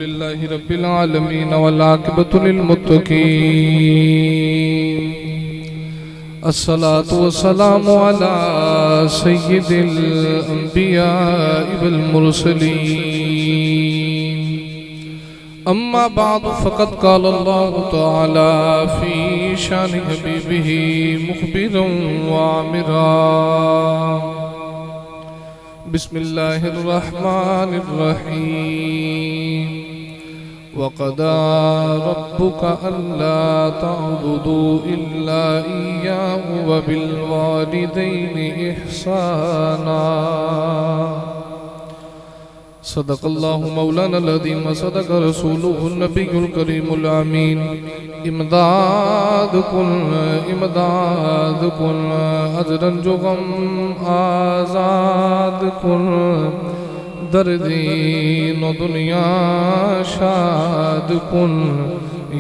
लिल्लाहि रब्बिल आलमीन वल आक़िबतु लिल मुत्तक़ीन अस्सलातु वस्सलामु अला सय्यिदिल अंबियाइ वल मुरसलीन अम्मा बादु फ़क़द क़ाल अल्लाहु तआला फ़ी शानि हबीबिही मुख़बिरन व आमिरा बिस्मिल्लाहिर्रहमानिर्रहीम वक़दा रब्बुका अल्ला तअबुदू इल्ला इय्याहु व बिल वालिदैनि इहसाना सदक़ल्लाहु मौलाना अज़ीम व सदक़ रसूलुहु नबियुल करीमुल अमीन इमदाद कुल अजरन जो गम आज़ाद कुल दर्दीन दुनिया शाद कुल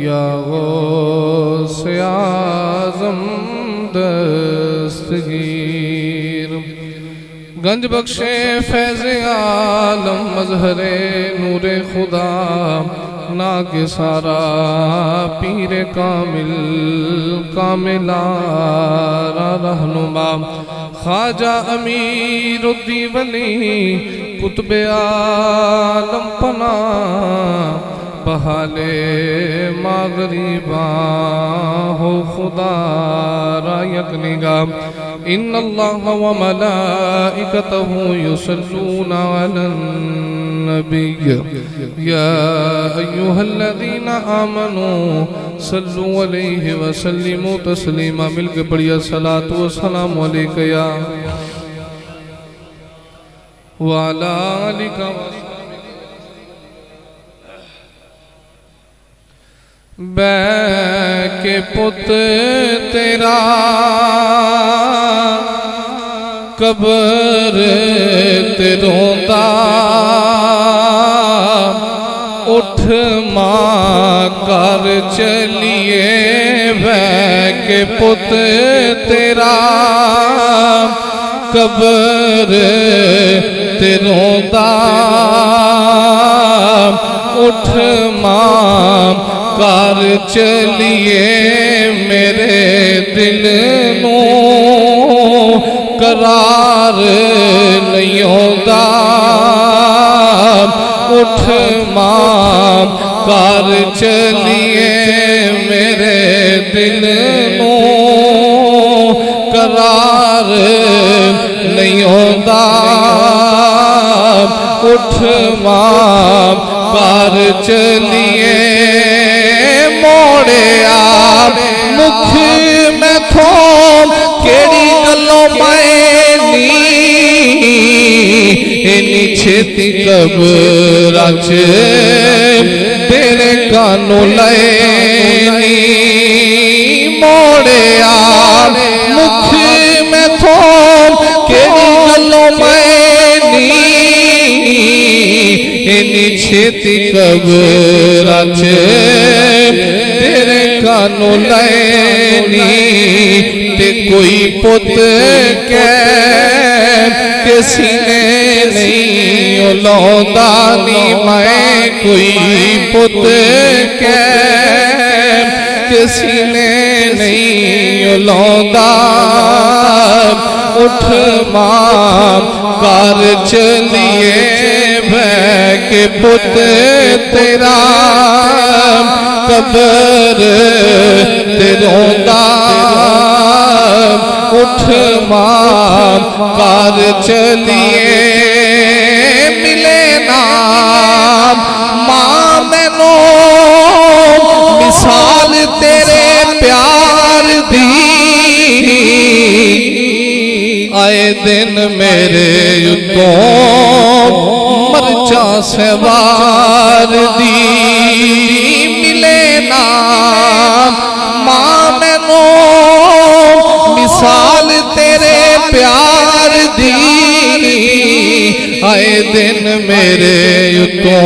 या गौसे आज़म दस्तगीर गंज बख्शे फैज़ आलम मज़हरे नूरे खुदा ना के सारा पीर कामिल कामिलारा रहनुमा ख्वाजा अमीरुद्दीवली कुतुबे आलम पना बहाले मागरिबा हो खुदा रायक निगाह इन्नल्लाह व मलाइकतहु युसल्लूना अलन नबिय्य या अय्युहल्लज़ीना आमनू सल्लु अलैहि व सल्लिमू तस्लीमा मिलके पढ़िया सलातु व सलाम अलैका या व अला आलिका बैके पुत तेरा कब्र ते रोंदा उठ मां कर चलिए बैके पुत तेरा कब्र ते रोंदा उठ मां कर चलिए मेरे दिल नू करार नहीं होता उठ मां कर चलिए मेरे दिल नू करार नहीं होता उठ मां कर चलिए मुख में थो केड़ी गलों मैनी इनी छेती कब्र च तेरे कानू लैनी मोड़िया मुख में थो केड़ी गलों मैनी इनी छेती कब्र च तेरे कानू लैनी ते कोई पुत के सीने नहीं लौंदा नी मैं कोई पुत के सीने नहीं लौंदा उठ मां कर चलिए के पुत तेरा कब्र ते रोंदा उठ मां कर चलिए मिले ना मां मैनू मिसाल तेरे प्यार दी आए दिन मेरे युद्धों मरचा सवार दी मिले ना मां मैनू मिसाल तेरे प्यार दी आए दिन मेरे युद्धों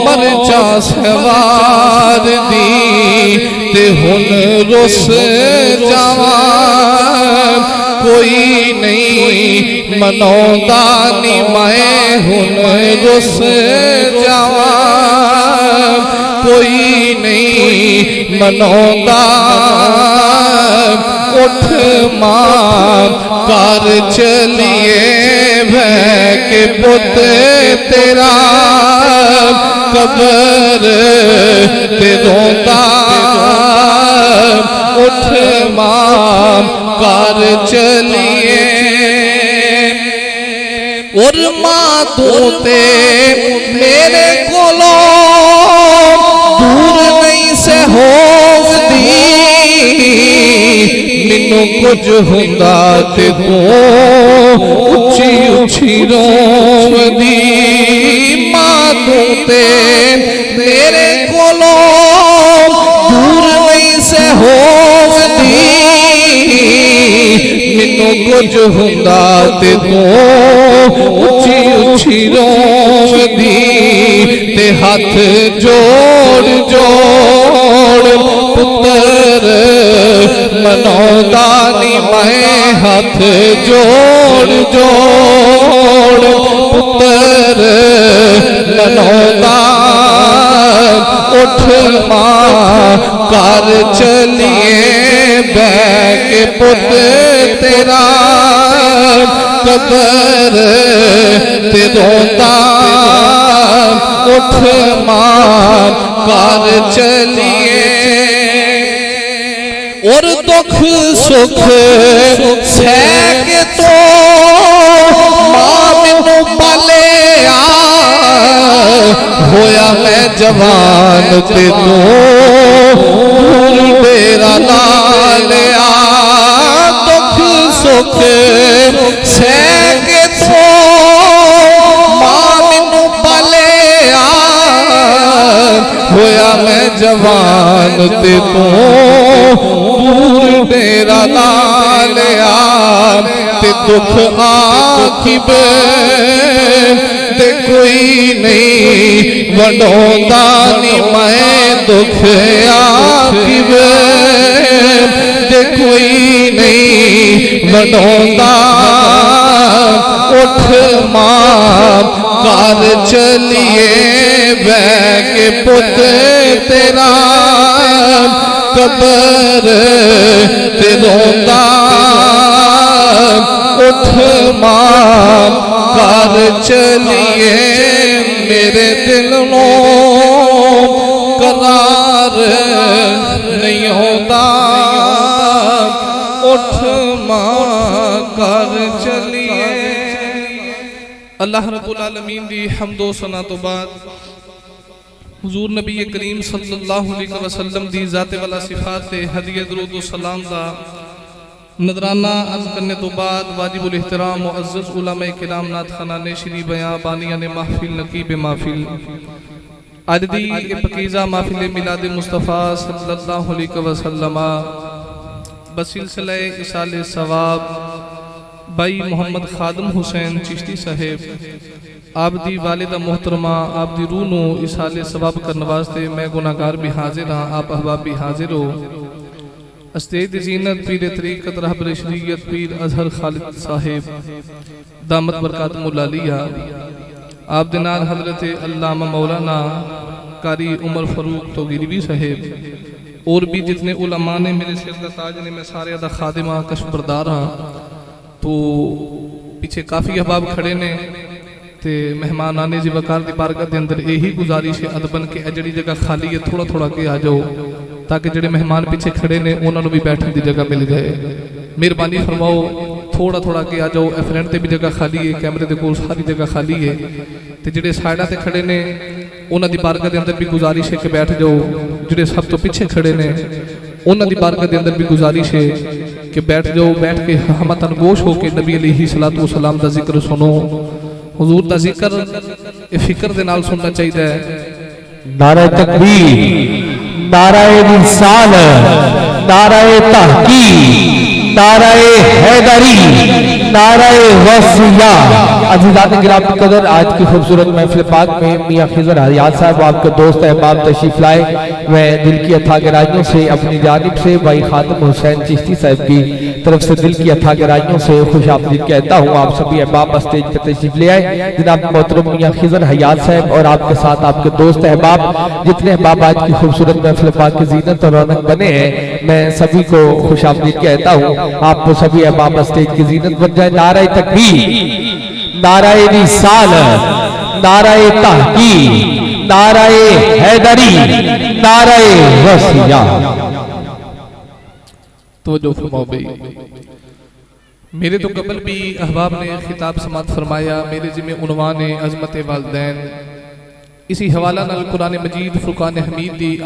मरचा सवार दी ते हुन रुस जावां कोई नहीं मनौदा नी मैं हुन रुस जावा कोई नहीं मनौदा उठ मां कर चलिए भै के पुत तेरा कब्र ते रोंदा उठ मां कर चलिए और मां तोते मेरे कोलो दूर नहीं से होवदी मैनू कुछ हुंदा ते तू उच्ची उच्ची रोवदी मां तोते मेरे कोलो दूर नहीं से होवदी मैनू कुछ हुंदा ते तू उच्ची उच्ची रोवदी ते हाथ जोड़ जोड़ पुत्र मनौदा नी मैं हाथ जोड़ जोड़ पुत्र मनौदा उठ मां कर चलिए बैक पुत तेरा कब्र ते रोंदा उठ मां कर चलिए और दुख सुख सह के तो मां मैनू पालिया होया मैं जवान ते तू तेरा नाल आ दुख सुख सह के तो मां मैनू पालिया होया मैं जवान ते तू दूर तेरा नाल आ ते दुख आखिब ते कोई नहीं वडोंदा नी मैं दुख आखिब ते कोई नहीं वडोंदा उठ मां कर चलिए बैक पुत तेरा कब्र ते रोंदा उठ मां कर चलिए मेरे दिल नो करार नहीं होता उठ मां कर चलिए। अल्लाह रब्बुल आलमीन दी हम्दो सना तो बाद हुजूर नबी करीम सल्लल्लाहु अलैहि वसल्लम दी ज़ाते वाला सिफात ते हदिया दरूद सलाम दा नजराना अर्ज करने तो बाद वाजिबुल एहतराम मुअज़्ज़ज़ उलमा किराम नात खानाने श्री बयां बानियां ने महफिल नकीब महफिल अज दी पकीज़ा महफिल मिलाद मुस्तफ़ा सल्लल्लाहु अलैहि वसल्लम बसिलसिले इसाले सवाब भाई मोहम्मद खादम हुसैन चिश्ती साहेब आप दी वालिदा मोहतरमा आप दी रूह नू इसाले सवाब करने वास्ते मैं गुनाहगार भी हाजिर हाँ आप अहबाब भी हाजिर हो। अस्तेद जीनत पीर तरीक़त रहबर शरीयत पीर अजहर खालिद साहेब दामत बरकातुहुल आलिया आप दे नाल हजरत अल्लामा मौलाना कारी उमर फरूक तो गिरवी साहेब और भी जितने उलमा ने मेरे सिर का ताज ने मैं सारे दा खादिमा कश बरदार हाँ। तो पीछे काफ़ी अहबाब खड़े ने ते मेहमान आने जी वकार की बारगाह के अंदर यही गुजारिश है अदबन के जी जगह खाली है थोड़ा थोड़ा के आ जाओ ताकि जेडे मेहमान पीछे खड़े ने उन्होंने भी बैठने की जगह मिल जाए। मेहरबानी फरमाओ थोड़ा थोड़ा के आ जाओ। फ्रंट से भी जगह खाली है कैमरे के कोल सारी जगह खाली है तो जेडे साइडा से खड़े ने उन्हों की बारगाह के अंदर भी गुजारिश है कि बैठ जाओ। जेडे सब तो पीछे खड़े ने उन्हों की बारगाह के अंदर भी गुजारिश है कि बैठ जाओ। बैठ के हम तनगोश हो के नबी अलैहिस्सलातु वस्सलाम का जिक्र सुनो। हुजूर का जिक्र फिक्र के नाल सुनना चाहिए। नारे तकबीर, नाराए रिसाल, नाराए तहकीक, नाराए हैदरी, नाराए वसिया। अज़ीज़ान गिरामी कदर, आज की खूबसूरत महफिल पाक में मियाँ खिज़र हयात साहब आपके दोस्त अहबाब तशरीफ लाए। मैं दिल की अथाह गहराइयों से अपनी जानिब से भाई खातिम हुसैन चिश्ती साहब की तरफ से दिल की अथाह गहराइयों से खुश आमदीद कहता हूँ। आप सभी अहबाब स्टेज पर तशरीफ ले आए। जनाब मोहतरम मियाँ खिज़र हयात साहब और आपके साथ आपके दोस्त अहबाब, जितने अहबाब आज की खूबसूरत महफिल पाक की ज़ीनत और रौनक बने हैं, मैं सभी को खुश आमदीद कहता हूँ। आप सभी अहबाब स्टेज की ज़ीनत बन जाए। नारे तकबीर, नारे रिसालत, नारे तहकीक, नारे हैदरी, नारे वसिया। तो जो फरमाओ भाई, मेरे तो कबल भी अहबाब ने खिताब समात फरमाया। मेरे जिम्मे उन्वान अज़मत वालदैन, इसी हवाला नाल कुरान मजीद फुरकान हमीद दी